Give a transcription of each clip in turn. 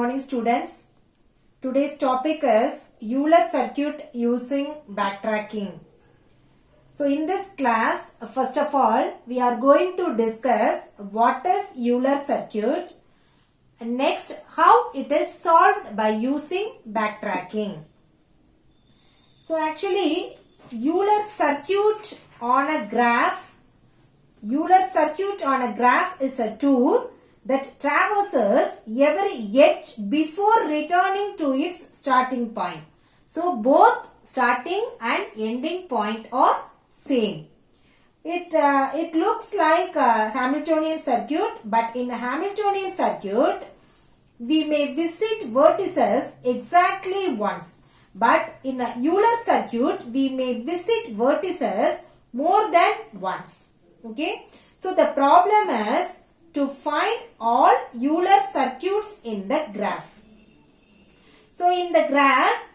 morning students. Today's topic is Euler circuit using backtracking. So in this class, first of all, we are going to discuss what is Euler circuit and next how it is solved by using backtracking. So actually Euler circuit on a graph is a tool that traverses every edge before returning to its starting point. So both starting and ending point are same. It looks like a Hamiltonian circuit, but in a Hamiltonian circuit we may visit vertices exactly once, but in a Euler circuit we may visit vertices more than once. Okay, so the problem is to find all Euler circuits in the graph. So in the graph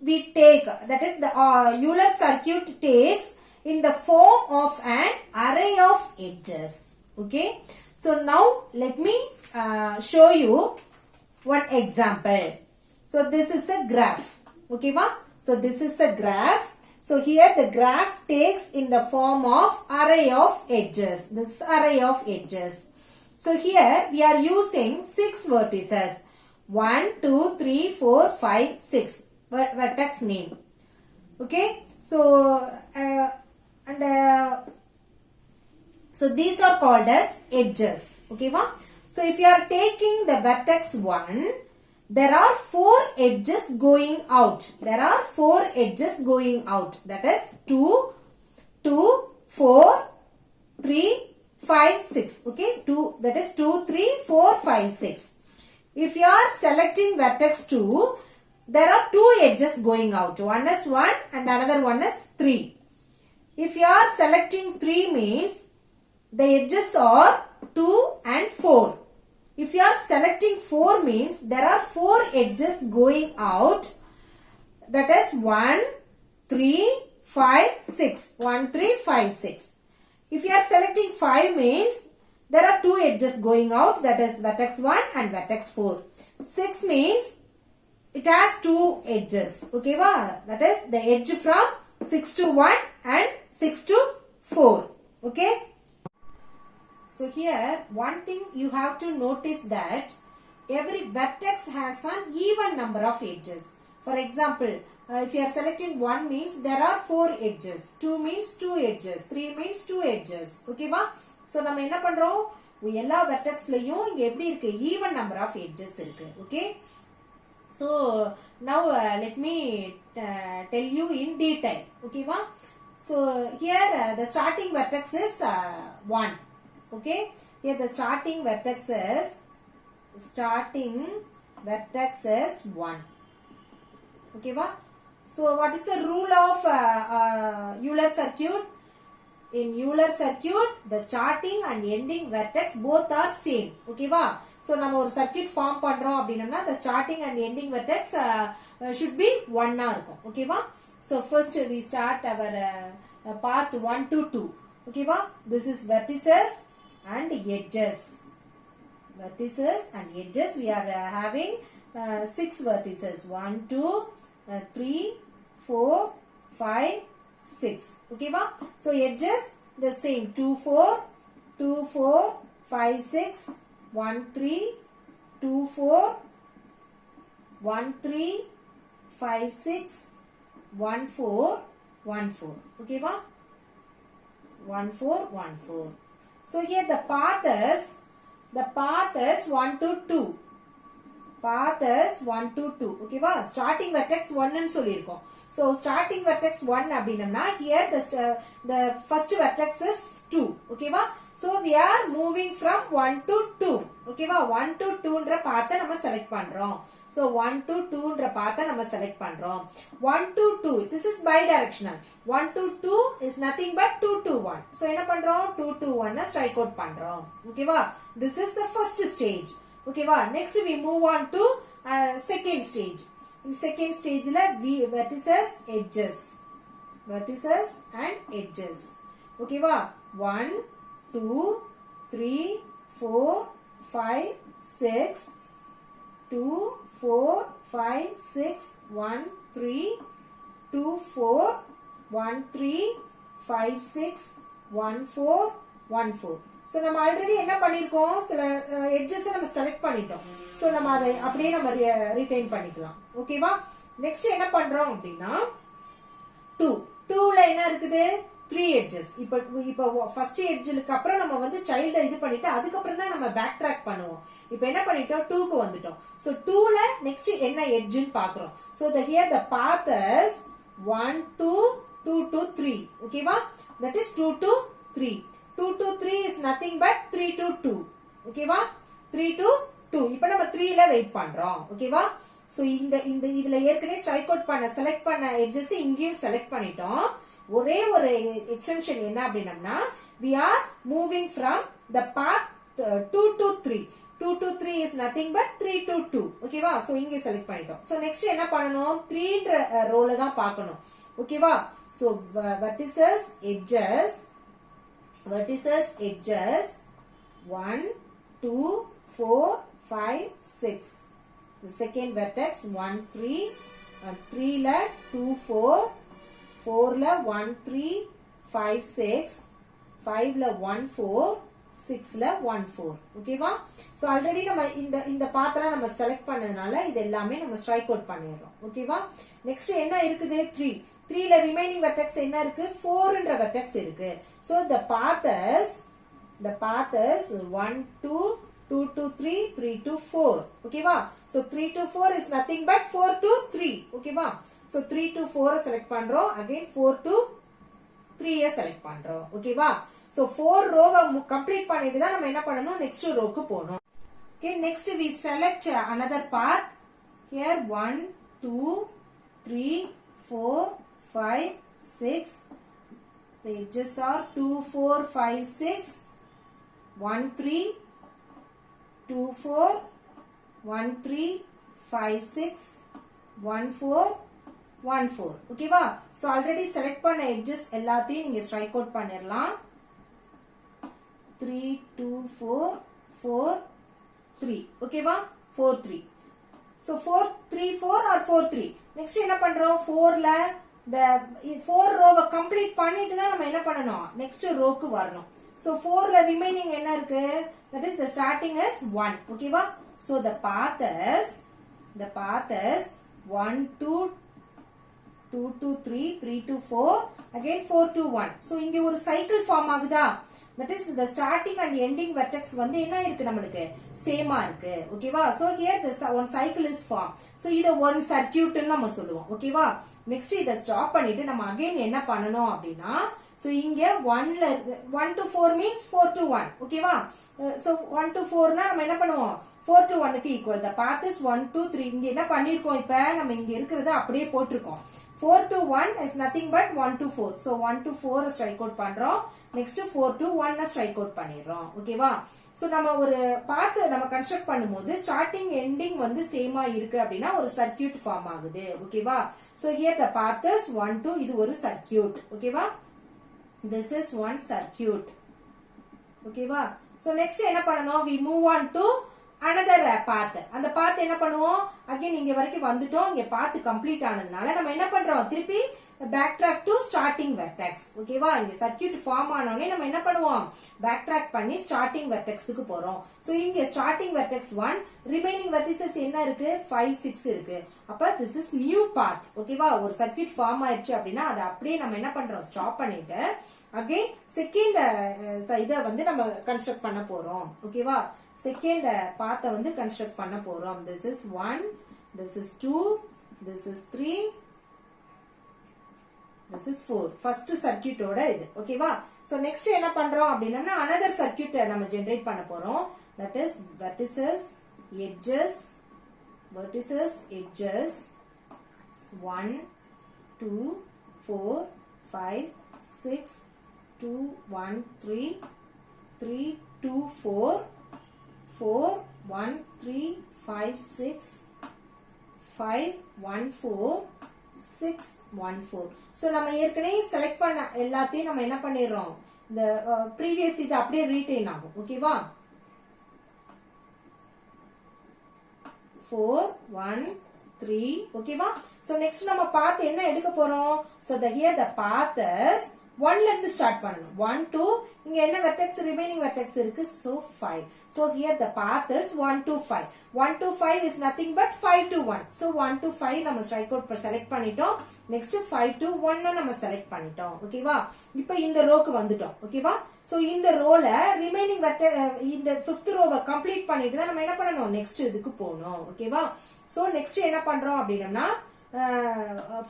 we take, that is the Euler circuit takes in the form of an array of edges. Okay, so now let me show you one example. So this is a graph. Okay, so this is a graph. So here the graph takes in the form of array of edges. This array of edges. So here we are using 6 vertices. 1, 2, 3, 4, 5, 6. Vertex name. Okay. So so these are called as edges. Okay, so if you are taking the vertex 1, there are 4 edges going out. There are 4 edges going out. That is 2, 4, 3, 5, 6. Okay, 2, that is 2, 3, 4, 5, 6. If you are selecting vertex 2, there are 2 edges going out. One is 1 and another one is 3. If you are selecting 3 means the edges are 2 and 4. If you are selecting 4 means there are 4 edges going out. That is 1, 3, 5, 6. 1, 3, 5, 6. If you are selecting 5 means there are 2 edges going out. That is vertex 1 and vertex 4. 6 means it has 2 edges. Okay, that is the edge from 6 to 1 and 6 to 4. Okay. So here one thing you have to notice that every vertex has an even number of edges. For example, if you are selecting 1 means there are 4 edges, 2 means 2 edges, 3 means 2 edges. Okay, so நம்ம என்ன பண்றோம், எல்லா vertexலயும் இங்க எப்படி இருக்கு, even number of edges இருக்கு. Okay, so now let me tell you in detail. Okay, so here the starting vertex is 1. Okay, here the starting vertex is 1. Okay, so what is the rule of Euler circuit? In Euler circuit, the starting and ending vertex both are same. Okay, so நம்ம ஒரு circuit form பண்றோம் அப்படினா the starting and ending vertex should be 1 இருக்கும். Okay, so first we start our path 1 to 2. Okay, this is vertices and edges. Vertices and edges, we are having 6 vertices. 1, 2, 3, 4, 5, 6. Okay, so edges the same. 2, 4, 2, 4, 5, 6, 1, 3, 2, 4, 1, 3, 5, 6, 1, 4, 1, 4. Okay, 1, 4, 1, 4. So here the path is 1 to 2. Path is 1 to 2. Okay, starting vertex 1 ன்னு சொல்லிருக்கோம். So starting vertex 1 அப்படினம்னா here the first vertex is 2. Okay, so we are moving from 1 to 2. Okay, 1 to 2 ன்ற பாத்தை நம்ம select பண்றோம். So 1 to 2 ன்ற பாத்தை நம்ம select பண்றோம். 1 to 2, this is bidirectional. 1 to 2 is nothing but 2 to 1. So என்ன பண்றோம், 2 to 1 strike out பண்றோம். Okay, this is the first stage. Okay, next we move on to second stage. In second stage vertices, edges. Vertices and edges. Okay, 1, 2, 3, 4, 5, 6, 2 4 5 6 1 3 2 4 1 3 5 6 1 4 1 4. So நம்ம already என்ன பண்ணிருக்கோம், சில edges நம்ம select பண்ணிட்டோம். So நம்ம அதை அப்படியே நம்ம ரிட்டைன் பண்ணிக்கலாம். ஓகேவா? நெக்ஸ்ட் என்ன பண்றோம் அப்படின்னா 2 2ல என்ன இருக்குது 3 எட்ஜஸ். இப்போ ஃபர்ஸ்ட் எட்ஜுக்கு அப்புறம் நம்ம வந்து சைல்ட இது பண்ணிட்டு அதுக்கப்புறம் தான் நம்ம பேக் ட்ராக் பண்ணுவோம். இப்போ என்ன பண்ணிட்டோம் 2க்கு வந்துட்டோம். சோ 2ல நெக்ஸ்ட் என்ன எட்ஜ்னு பாக்குறோம். So here the path is 1 2 2 to 3. ஓகேவா? that is 2 to 3. 2 to 3 is nothing but 3 to 2. ஓகேவா? 3 to 2. இப்போ நம்ம 3ல வெயிட் பண்றோம். ஓகேவா? சோ இதுல ஏற்கனவே ஸ்ட்ரைக் அவுட் பண்ண செலக்ட் பண்ண எட்ஜஸ் இங்கேயும் செலக்ட் பண்ணிட்டோம். ஒரே ஒரு எக்ஸ்டென்ஷன் என்ன அப்படின்னா we are moving from the path 2 to 3. 2 to 3 is nothing but 3 to 2. ஓகேவா? சோ இங்க செலக்ட் பண்ணிட்டோம். சோ நெக்ஸ்ட் என்ன பண்ணனும் 3ன்ற ரோல தான் பார்க்கணும். ஓகேவா? So vertices edges 1 2 4 5 6. The second vertex 1 3 3 ல 2 4 4 ல 1 3 5 6 5 ல 1 4 6 ல 1 4. ஓகேவா? சோ ஆல்ரெடி நம்ம இந்த பாத்தலாம் நம்ம செலக்ட் பண்ணதுனால இது எல்லாமே நம்ம ஸ்ட்ரைக் அவுட் பண்ணிடுறோம். ஓகேவா? நெக்ஸ்ட் என்ன இருக்குது 3 3ல ரிமைனிங் வெர்டெக்ஸ் என்ன இருக்கு 4ன்ற வெர்டெக்ஸ் இருக்கு. So the path is 1 2 2 to 3 3 to 4. ஓகேவா? So 3 to 4 is nothing but 4 to 3. ஓகேவா? சோ 3 to 4 செலக்ட் பண்றோம். again 4 to 3 செலக்ட் பண்றோம். ஓகேவா? சோ 4 ரோவை கம்ப்ளீட் பண்ணிட்டு தான் நம்ம என்ன பண்ணனும் நெக்ஸ்ட் ரோக்கு போணும். okay, next we select another path. here 1 2 3 4 5 6. the edges are 2 4 5 6 1 3 2 4 1 3 5 6 1 4 1 4. ஓகேவா? சோ ஆல்ரெடி செலக்ட் பண்ண எட்ஜஸ் எல்லாத்தையும் நீங்க ஸ்ட்ரைக் அவுட் பண்ணிரலாம். 3 2 4 4 3. ஓகேவா? 4 3. So 4 3 4 or 4 3. நெக்ஸ்ட் என்ன பண்றோம் 4ல the 4 ரோவை கம்ப்ளீட் பண்ணிட்டு தான் நம்ம என்ன பண்ணனும் நெக்ஸ்ட் ரோக்கு வரணும். சோ 4ல ரிமைனிங் என்ன இருக்கு that is the starting is 1. ஓகேவா? so the path is 1 2 2 to 3 3 to 4 again 4 to 1. so இங்க ஒரு சைக்கிள் ஃபார்ம் ஆகுதா, that is the starting and ending vertex வந்து என்ன இருக்கு நமக்கு சேமா இருக்கு. ஓகேவா? so here this one cycle is formed. so இத one circuit ன்னு நம்ம சொல்லுவோம். ஓகேவா? நெக்ஸ்ட் இத ஸ்டாப் பண்ணிட்டு நம்ம அகைன் என்ன பண்ணனும் அப்படினா so இங்க 1 to 4 means 4 to 1. ஓகேவா? so 1 to 4 னா நம்ம என்ன பண்ணுவோம் 4 to 1 க்கு ஈக்குவல். the path is 1 2 3. இங்க என்ன பண்ணிருக்கோம் இப்ப நம்ம இங்க இருக்குறத அப்படியே போட்டுருக்கோம். 4 to 1 is nothing but 1 to 4. so 1 to 4 strike out பண்றோம். நெக்ஸ்ட் 4 to 1 ஸ்ட்ரைக் அவுட் பண்ணிரோம். ஓகேவா? சோ நம்ம ஒரு பாத் நம்ம கன்ஸ்ட்ரக்ட் பண்ணும்போது ஸ்டார்டிங் எண்டிங் வந்து சேமா இருக்கு அப்படினா ஒரு சர்க்யூட் ஃபார்ம் ஆகுது. ஓகேவா? so here the path is 1 2. இது ஒரு சர்க்யூட். ஓகேவா? this is one circuit. ஓகேவா? so next என்ன பண்ணனும் we move on to another path. அந்த path என்ன பண்ணுவோம் again இங்க வரைக்கும் வந்துட்டோம். இங்க path கம்ப்ளீட் ஆனதுனால நம்ம என்ன பண்றோம் திருப்பி back track to starting vertex. ஓகேவா? இங்க சர்க்யூட் ஃபார்ம் ஆனோனே நம்ம என்ன பண்ணுவோம் பேக் ட்ராக் பண்ணி ஸ்டார்டிங் வெர்டெக்ஸ்க்கு போறோம். சோ இங்க ஸ்டார்டிங் வெர்டெக்ஸ் 1 ரிமைனிங் வெர்டிசஸ் என்ன இருக்கு 5 6 இருக்கு. அப்ப this is new path. ஓகேவா? ஒரு சர்க்யூட் ஃபார்ம் ஆயிடுச்சு அப்படினா அத அப்படியே நம்ம என்ன பண்றோம் ஸ்டாப் பண்ணிட்டு அகைன் செகண்ட் இத வந்து நம்ம கன்ஸ்ட்ரக்ட் பண்ண போறோம். ஓகேவா? செகண்ட் பாத்த வந்து கன்ஸ்ட்ரக்ட் பண்ண போறோம். this is 1 this is 2 this is 3 this is 4. first circuit ஓட இது. ஓகேவா? so next என்ன பண்றோம் அப்படினா another circuit நம்ம ஜெனரேட் பண்ண போறோம். that is vertices edges 1 2 4 5 6 2 1 3 3 2 4 4 1 3 5 6 5 1 4 6 1 4. so நம்ம ஏற்கனவே செலக்ட் பண்ண எல்லாத்தையும் நம்ம என்ன பண்ணிரோம் இந்த previous இது அப்படியே ரீடைன் ஆகும். ஓகேவா? 4 1 3 ஓகேவா சோ நெக்ஸ்ட் நம்ம பாத் என்ன எடுக்க போறோம் so here the path is 1 ல இருந்து ஸ்டார்ட் பண்ணனும் 1 2 இங்க என்ன வெர்டெக்ஸ் ரிமைனிங் வெர்டெக்ஸ் இருக்கு so 5 so here the path is 1 to 5 1 to 5 is nothing but 5 to 1 so 1 to 5 நம்ம ஸ்ட்ரைக் அவுட் செலக்ட் பண்ணிட்டோம் நெக்ஸ்ட் 5 to 1 நம்ம செலக்ட் பண்ணிட்டோம் ஓகேவா இப்போ இந்த ரோக்கு வந்துட்டோம் ஓகேவா சோ இந்த ரோல ரிமைனிங் இந்த 5th ரோவை கம்ப்ளீட் பண்ணிட்டு தான் நம்ம என்ன பண்ணனும் நெக்ஸ்ட் இதுக்கு போணும் ஓகேவா சோ நெக்ஸ்ட் என்ன பண்றோம் அப்படினா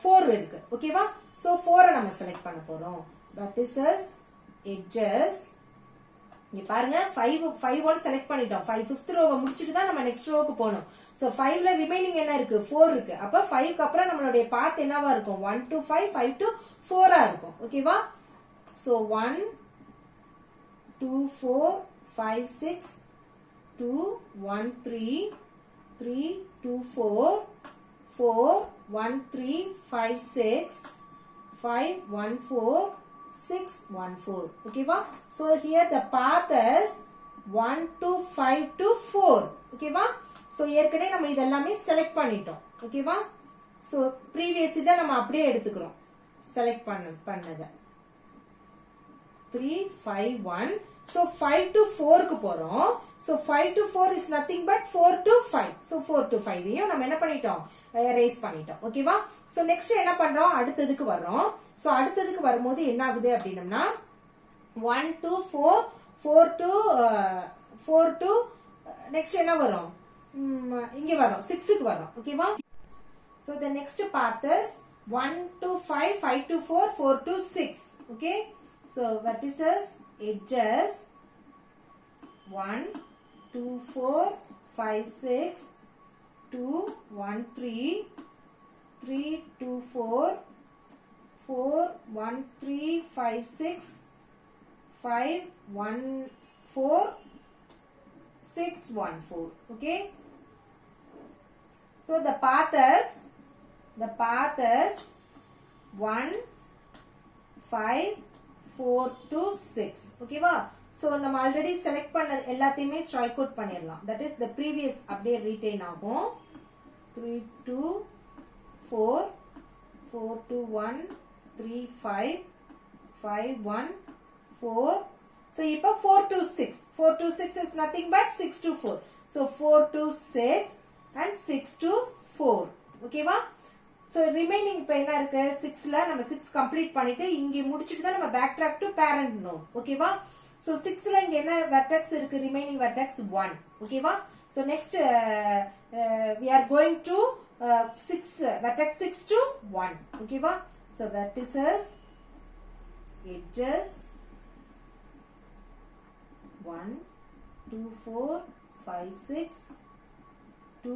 4 இருக்கு ஓகேவா சோ 4 நம்ம செலக்ட் பண்ண போறோம் that is as edges இங்க பாருங்க 5 1 செலக்ட் பண்ணிட்டோம் 5th ரோவை முடிச்சிட்டு தான் நம்ம நெக்ஸ்ட் ரோக்கு போணும் சோ 5 ல ரிமைனிங் என்ன இருக்கு 4 இருக்கு அப்ப 5 க்கு அப்புறம் நம்மளுடைய பாத் என்னவா இருக்கும் 1 to 5 5 to 4 ஆ இருக்கும் ஓகேவா so 1 2 4 5 6 2 1 3 3 2 4 4 1 3 5 6 5 1 4 6 1 4 okay va so here the path is 1 to 5 to 4 okay va so ஏற்கனவே நம்ம இதெல்லாமே செலக்ட் பண்ணிட்டோம் okay va so previous இத நம்ம அப்படியே எடுத்துக்கிறோம் செலக்ட் பண்ணத 3 5 1 so 5 to 4 க்கு போறோம் so 5 to 4 is nothing but 4 to 5 so 4 to 5 ஐயும் நம்ம என்ன பண்ணிட்டோம் erase பண்ணிட்டோம் ஓகேவா so next என்ன பண்றோம் அடுத்ததுக்கு வரோம் so அடுத்ததுக்கு வரும்போது என்ன ஆகுது அப்படினா 1 to 4 to 4 to next என்ன வரும் இங்க வரோம் 6 க்கு வரோம் ஓகேவா so the next path is 1 to 5 5 to 4 4 to 6 okay so vertices edges 1 2 4 5 6 2 1 3 3 2 4 4 1 3 5 6 5 1 4 6 1 4 okay so the path is 1 5 4 to 6 okay va so நம்ம ஆல்ரெடி செலக்ட் பண்ண எல்லாத்தையுமே ஸ்ட்ரைக் அவுட் பண்ணிரலாம் that is the previous அப்படியே ரீடைன் ஆகும் 3 2 4 4 to 1 3 5 5 1 4 so இப்போ 4 to 6 4 to 6 is nothing but 6 to 4 so 4 to 6 and 6 to 4 okay va so remaining இப்ப என்ன இருக்கு 6 ல நம்ம 6 கம்ப்ளீட் பண்ணிட்டு இங்க முடிச்சிட்டு தான் நம்ம back track to parent node ஓகேவா so 6 ல இங்க என்ன வெர்டெக்ஸ் இருக்கு ரிமைனிங் வெர்டெக்ஸ் 1 ஓகேவா so next we are going to 6 vertex 6 to 1 ஓகேவா so vertices edges 1 2 4 5 6 2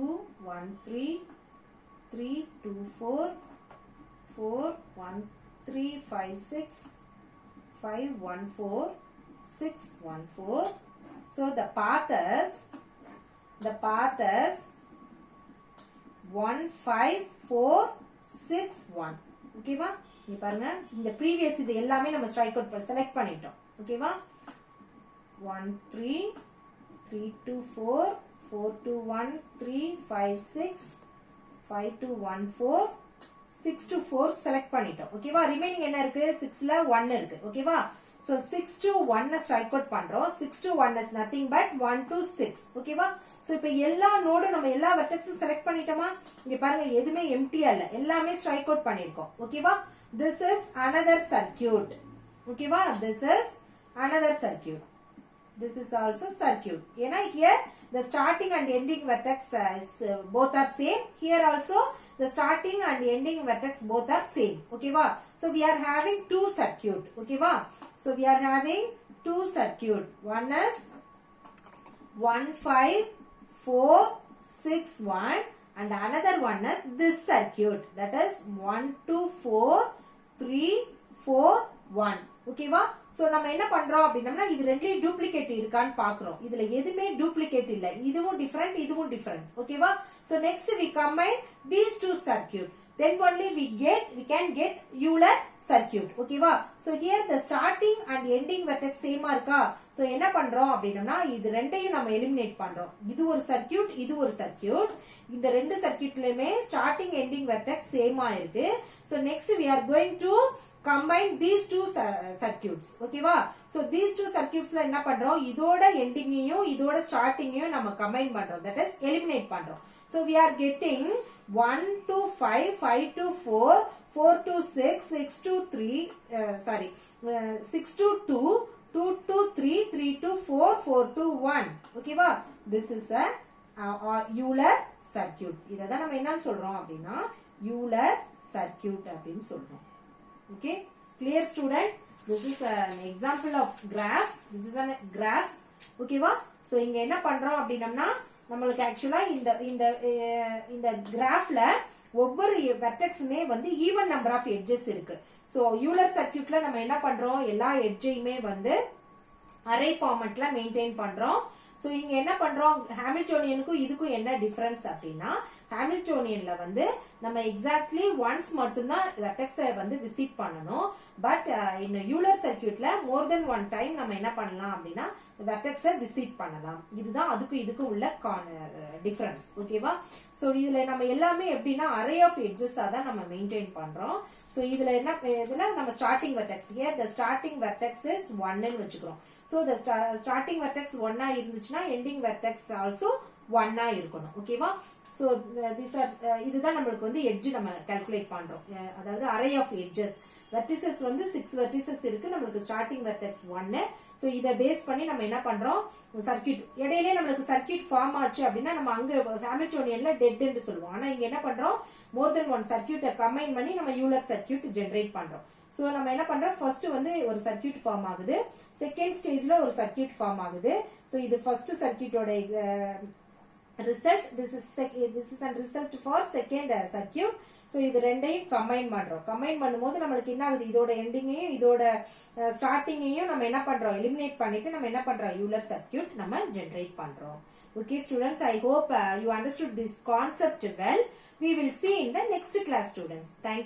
1 3 3 2 4 4 1 3 5 6 5 1 4 6 1 4 so the path is 1 5 4 6 1 ஓகேவா நீ பாருங்க இந்த previous இது எல்லாமே நம்ம ஸ்ட்ரைக் அவுட் செலக்ட் பண்ணிட்டோம் ஓகேவா 1 3 3 2 4 4 2 1 3 5 6 5 to 1 4 6 to 4 செலக்ட் பண்ணிட்டோம் ஓகேவா ரிமைனிங் என்ன இருக்கு 6 ல 1 இருக்கு ஓகேவா so 6 to 1 ஸ்ட்ரைக் அவுட் பண்றோம் 6 to 1 is nothing but 1 to 6 ஓகேவா so இப்போ எல்லா நோடு நம்ம எல்லா வெர்டெக்ஸும் செலக்ட் பண்ணிட்டோமா இங்க பாருங்க எதுமே எம்ப்டியா இல்ல எல்லாமே ஸ்ட்ரைக் அவுட் பண்ணிருக்கோம் ஓகேவா this is another circuit ஓகேவா this is another circuit this is also circuit ஏனா here the starting and ending vertex is both are same here also the starting and ending vertex both are same okay va so we are having two circuit okay va so we are having two circuit one is 1 5 4 6 1 and another one is this circuit that is 1 2 4 3 4 1 ஓகேவா so நம்ம என்ன பண்றோம் அப்படினா இது ரெண்டுலயும் duplicate இருக்கான்னு பார்க்கறோம் இதுல எதுமே டூப்ளிகேட் இல்ல இதுவும் டிஃபரண்ட் இதுவும் டிஃபரண்ட் ஓகேவா so next we combine these two circuit then only we can get Euler circuit. Okay va? So here the starting and ending vertex same இருக்கா? So என்ன பண்றோம் அப்படினா இது ரெண்டையும் நம்ம எலிமினேட் பண்றோம். இது ஒரு சர்க்யூட், இது ஒரு சர்க்யூட். இந்த ரெண்டு சர்க்யூட்லயுமே ஸ்டார்டிங் எண்டிங் வெர்டெக்ஸ் சேமா இருக்கு. So next we are going to combine these two circuits. ஓகேவா? So these two circuitsல என்ன பண்றோம்? இதோட எண்டிங்கையும் இதோட ஸ்டார்டிங்கையும் நம்ம கம்பைன் பண்றோம். That is eliminate பண்றோம். So we are getting 1 to 5, 5 to 4, 4 to 6, 6 to 3, 6 to 2, 2 to 3, 3 to 4, 4 to 1. Okay va? This is a Euler circuit. இத நம்ம என்னன்னு சொல்றோம் அப்படினா Euler circuit அப்படினு சொல்றோம். Okay? Clear student? This is an example of graph. This is a graph. Okay va? So இங்க என்ன பண்றோம் அப்படினா நம்மளுக்கு ஆக்சுவலா இந்த கிராஃப்ல ஒவ்வொரு வெர்டெக்ஸுமே வந்து ஈவன் நம்பர் ஆஃப் எட்ஜஸ் இருக்கு. சோ யூலர் சர்க்யூட்ல நம்ம என்ன பண்றோம்? எல்லா எட்ஜையுமே வந்து அரே ஃபார்மட்ல மெயின்டைன் பண்றோம். சோ இங்க என்ன பண்றோம்? ஹாமில்டோனியனுக்கும் இதுக்கும் என்ன டிஃபரன்ஸ் அப்படின்னா ஹாமில்டோனியன்ல வந்து நம்ம எக்ஸாக்ட்லி ஒன்ஸ் மட்டும்தான் வெர்டெக்ஸை வந்து விசிட் பண்ணணும். பட் இந்த யூலர் சர்க்யூட்ல மோர் தென் ஒன் டைம் நம்ம என்ன பண்ணலாம் அப்படின்னா வெர்டெக்ஸை விசிட் பண்ணலாம். இதுதான் அதுக்கும் இதுக்கும் உள்ள டிஃபரன்ஸ். ஓகேவா? சோ இதுல நம்ம எல்லாமே எப்படின்னா அரே ஆஃப் எட்ஜஸா தான் நம்ம மெயின்டைன் பண்றோம். சோ இதுல இதுல நம்ம starting vertex here the starting vertex is 1 ன்னு வெச்சுக்கிறோம். சோ தி ஸ்டார்டிங் வெர்டெக்ஸ் 1 ஆ இருந்துச்சுனா எண்டிங் வெர்டெக்ஸ் ஆல்சோ 1 ஆ இருக்கணும். ஓகேவா? சோ இதுதான் நமக்கு வந்து எட்ஜ் நம்ம கால்குலேட் பண்றோம். அதாவது அரே ஆஃப் எட்ஜஸ். வெர்டிசஸ் வந்து 6 வெர்டிசஸ் இருக்கு. நமக்கு ஸ்டார்டிங் வெர்டெக்ஸ் 1. சோ இத பேஸ் பண்ணி நம்ம என்ன பண்றோம்? சர்க்யூட் இடையிலே நமக்கு சர்க்யூட் ஃபார்ம் ஆச்சு அப்படின்னா நம்ம அங்க ஹாமில்டோனியன்ல டெட் ன்னு சொல்லுவோம். ஆனா இங்க என்ன பண்றோம்? மோர் தென் ஒன் சர்க்யூட்டை கம்பைன் பண்ணி நம்ம யூலர் சர்க்யூட் ஜெனரேட் பண்றோம். சோ நம்ம என்ன பண்றோம்? ஃபர்ஸ்ட் வந்து ஒரு சர்க்யூட் ஃபார்ம் ஆகுது. செகண்ட் ஸ்டேஜ்ல ஒரு சர்க்யூட் ஃபார்ம் ஆகுது. சோ இது first சர்க்யூட்டோட result. This is a result for second circuit. So இது ரெண்டையும் கம்பைன் பண்றோம். கம்பைன் பண்ணும்போது நமக்கு என்ன ஆகுது? இதோட எண்டிங்கையும் இதோட ஸ்டார்டிங்கையும் நம்ம என்ன பண்றோம்? எலிமினேட் பண்ணிட்டு நம்ம என்ன பண்றோம்? யூலர் சர்க்யூட் நம்ம ஜெனரேட் பண்றோம். Okay students, I hope you understood this concept well. We will see in the next class students. Thank you.